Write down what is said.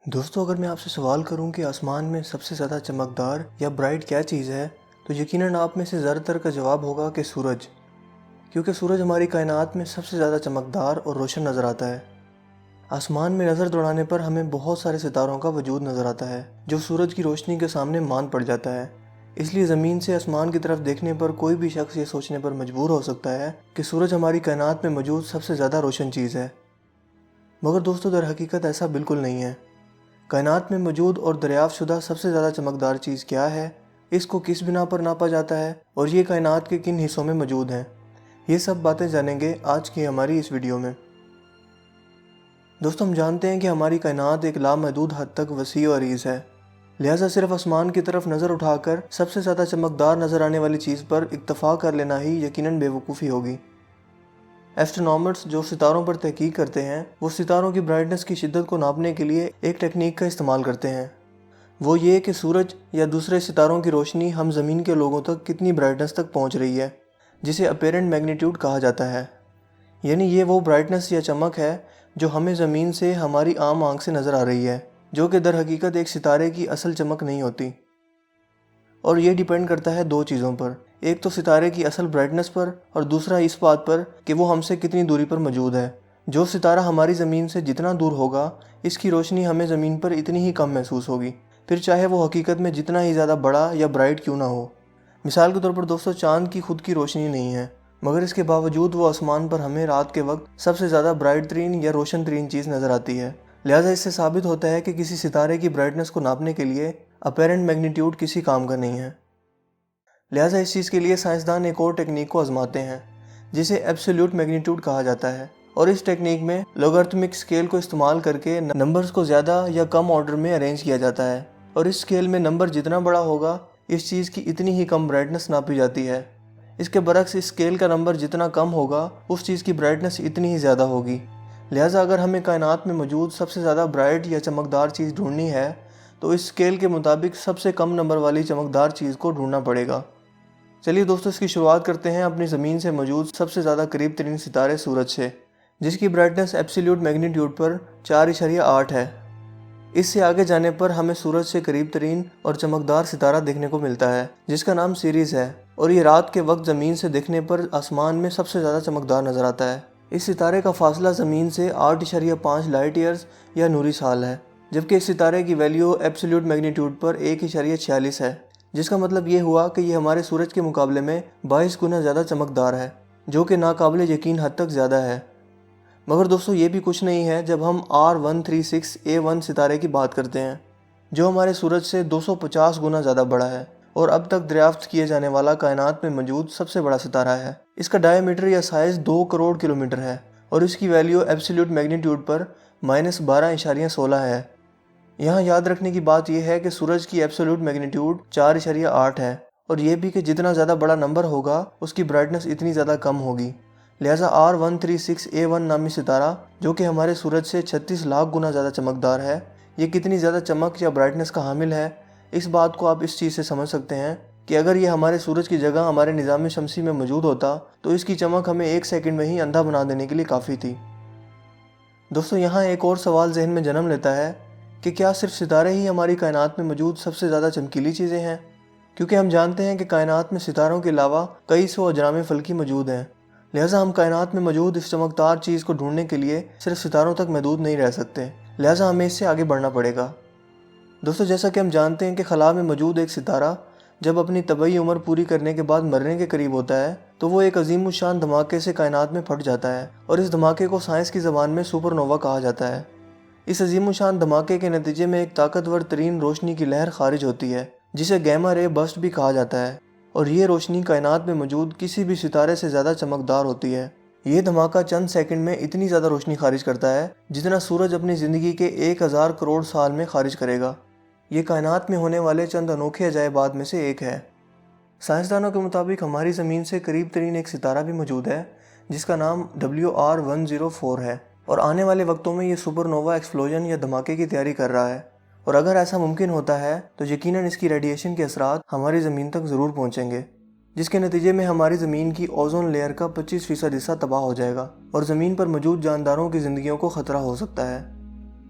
دوستو اگر میں آپ سے سوال کروں کہ آسمان میں سب سے زیادہ چمکدار یا برائٹ کیا چیز ہے تو یقیناً آپ میں سے زیادہ تر کا جواب ہوگا کہ سورج، کیونکہ سورج ہماری کائنات میں سب سے زیادہ چمکدار اور روشن نظر آتا ہے۔ آسمان میں نظر دوڑانے پر ہمیں بہت سارے ستاروں کا وجود نظر آتا ہے جو سورج کی روشنی کے سامنے مان پڑ جاتا ہے۔ اس لیے زمین سے آسمان کی طرف دیکھنے پر کوئی بھی شخص یہ سوچنے پر مجبور ہو سکتا ہے کہ سورج ہماری کائنات میں موجود سب سے زیادہ روشن چیز ہے، مگر دوستو در حقیقت ایسا بالکل نہیں ہے۔ کائنات میں موجود اور دریافت شدہ سب سے زیادہ چمکدار چیز کیا ہے، اس کو کس بنا پر ناپا جاتا ہے اور یہ کائنات کے کن حصوں میں موجود ہیں، یہ سب باتیں جانیں گے آج کی ہماری اس ویڈیو میں۔ دوستو ہم جانتے ہیں کہ ہماری کائنات ایک لامحدود حد تک وسیع و عریض ہے، لہٰذا صرف آسمان کی طرف نظر اٹھا کر سب سے زیادہ چمکدار نظر آنے والی چیز پر اکتفا کر لینا ہی یقیناً بے وقوفی ہوگی۔ ایسٹرونامرز جو ستاروں پر تحقیق کرتے ہیں وہ ستاروں کی برائٹنس کی شدت کو ناپنے کے لیے ایک ٹیکنیک کا استعمال کرتے ہیں، وہ یہ کہ سورج یا دوسرے ستاروں کی روشنی ہم زمین کے لوگوں تک کتنی برائٹنس تک پہنچ رہی ہے، جسے اپیرنٹ میگنیٹیوڈ کہا جاتا ہے۔ یعنی یہ وہ برائٹنس یا چمک ہے جو ہمیں زمین سے ہماری عام آنکھ سے نظر آ رہی ہے، جو کہ در حقیقت ایک ستارے کی اصل چمک نہیں ہوتی، اور یہ ڈیپینڈ کرتا ہے دو چیزوں پر، ایک تو ستارے کی اصل برائٹنس پر اور دوسرا اس بات پر کہ وہ ہم سے کتنی دوری پر موجود ہے۔ جو ستارہ ہماری زمین سے جتنا دور ہوگا اس کی روشنی ہمیں زمین پر اتنی ہی کم محسوس ہوگی، پھر چاہے وہ حقیقت میں جتنا ہی زیادہ بڑا یا برائٹ کیوں نہ ہو۔ مثال کے طور پر دوستو چاند کی خود کی روشنی نہیں ہے، مگر اس کے باوجود وہ آسمان پر ہمیں رات کے وقت سب سے زیادہ برائٹ ترین یا روشن ترین چیز نظر آتی ہے، لہٰذا اس سے ثابت ہوتا ہے کہ کسی ستارے کی برائٹنس کو ناپنے کے لیے اپیرنٹ میگنیٹیوڈ کسی کام کا نہیں ہے۔ لہٰذا اس چیز کے لیے سائنسدان ایک اور ٹیکنیک کو آزماتے ہیں جسے ایبسلیوٹ میگنیٹیوڈ کہا جاتا ہے، اور اس ٹیکنیک میں لوگارتھمک اسکیل کو استعمال کر کے نمبرز کو زیادہ یا کم آرڈر میں ارینج کیا جاتا ہے، اور اس اسکیل میں نمبر جتنا بڑا ہوگا اس چیز کی اتنی ہی کم برائٹنس ناپی جاتی ہے۔ اس کے برعکس اس اسکیل کا نمبر جتنا کم ہوگا اس چیز کی برائٹنس اتنی ہی زیادہ ہوگی۔ لہٰذا اگر ہمیں کائنات میں موجود سب سے زیادہ برائٹ یا چمکدار چیز ڈھونڈنی ہے تو اس اسکیل کے مطابق سب سے کم نمبر والی چمکدار چیز کو ڈھونڈنا پڑے گا۔ چلیے دوستو اس کی شروعات کرتے ہیں اپنی زمین سے موجود سب سے زیادہ قریب ترین ستارے سورج سے، جس کی برائٹنس ایبسلیوٹ میگنیٹیوڈ پر 4.8 ہے۔ اس سے آگے جانے پر ہمیں سورج سے قریب ترین اور چمکدار ستارہ دیکھنے کو ملتا ہے جس کا نام سیریز ہے، اور یہ رات کے وقت زمین سے دیکھنے پر آسمان میں سب سے زیادہ چمکدار نظر آتا ہے۔ اس ستارے کا فاصلہ زمین سے 8.5 لائٹ ایئرز یا نوری سال ہے، جبکہ اس ستارے کی ویلیو ایبسلیوٹ میگنیٹیوڈ پر 1.46 ہے، جس کا مطلب یہ ہوا کہ یہ ہمارے سورج کے مقابلے میں 22 گنا زیادہ چمکدار ہے، جو کہ ناقابل یقین حد تک زیادہ ہے۔ مگر دوستو یہ بھی کچھ نہیں ہے جب ہم R136A1 ستارے کی بات کرتے ہیں، جو ہمارے سورج سے 250 گنا زیادہ بڑا ہے اور اب تک دریافت کیے جانے والا کائنات میں موجود سب سے بڑا ستارہ ہے۔ اس کا ڈائی میٹر یا سائز 2 کروڑ کلومیٹر ہے، اور اس کی ویلیو ایبسلیوٹ میگنیٹیوڈ پر -12.16 ہے۔ یہاں یاد رکھنے کی بات یہ ہے کہ سورج کی ایبسلیوٹ میگنیٹیوڈ 4.8 ہے، اور یہ بھی کہ جتنا زیادہ بڑا نمبر ہوگا اس کی برائٹنس اتنی زیادہ کم ہوگی۔ لہٰذا R136A1 نامی ستارہ جو کہ ہمارے سورج سے 36 لاکھ گنا زیادہ چمکدار ہے، یہ کتنی زیادہ چمک یا برائٹنس کا حامل ہے، اس بات کو آپ اس چیز سے سمجھ سکتے ہیں کہ اگر یہ ہمارے سورج کی جگہ ہمارے نظام شمسی میں موجود ہوتا تو اس کی چمک ہمیں 1 سیکنڈ میں ہی اندھا بنا دینے کے لیے کافی تھی۔ دوستو یہاں ایک اور سوال ذہن میں جنم لیتا ہے کہ کیا صرف ستارے ہی ہماری کائنات میں موجود سب سے زیادہ چمکیلی چیزیں ہیں؟ کیونکہ ہم جانتے ہیں کہ کائنات میں ستاروں کے علاوہ کئی سو اجرام فلکی موجود ہیں، لہٰذا ہم کائنات میں موجود اس چمکدار چیز کو ڈھونڈنے کے لیے صرف ستاروں تک محدود نہیں رہ سکتے، لہٰذا ہمیں اس سے آگے بڑھنا پڑے گا۔ دوستو جیسا کہ ہم جانتے ہیں کہ خلا میں موجود ایک ستارہ جب اپنی طبعی عمر پوری کرنے کے بعد مرنے کے قریب ہوتا ہے تو وہ ایک عظیم الشان دھماکے سے کائنات میں پھٹ جاتا ہے، اور اس دھماکے کو سائنس کی زبان میں سپر نووا کہا جاتا ہے۔ اس عظیم الشان دھماکے کے نتیجے میں ایک طاقتور ترین روشنی کی لہر خارج ہوتی ہے جسے گیما رے برسٹ بھی کہا جاتا ہے، اور یہ روشنی کائنات میں موجود کسی بھی ستارے سے زیادہ چمکدار ہوتی ہے۔ یہ دھماکہ چند سیکنڈ میں اتنی زیادہ روشنی خارج کرتا ہے جتنا سورج اپنی زندگی کے 1000 کروڑ سال میں خارج کرے گا۔ یہ کائنات میں ہونے والے چند انوکھے عجائبات میں سے ایک ہے۔ سائنسدانوں کے مطابق ہماری زمین سے قریب ترین ایک ستارہ بھی موجود ہے جس کا نام WR104 ہے، اور آنے والے وقتوں میں یہ سپر نووا ایکسپلوژن یا دھماکے کی تیاری کر رہا ہے، اور اگر ایسا ممکن ہوتا ہے تو یقیناً اس کی ریڈیشن کے اثرات ہماری زمین تک ضرور پہنچیں گے، جس کے نتیجے میں ہماری زمین کی اوزون لیئر کا 25% حصہ تباہ ہو جائے گا اور زمین پر موجود جانداروں کی زندگیوں کو خطرہ ہو سکتا ہے۔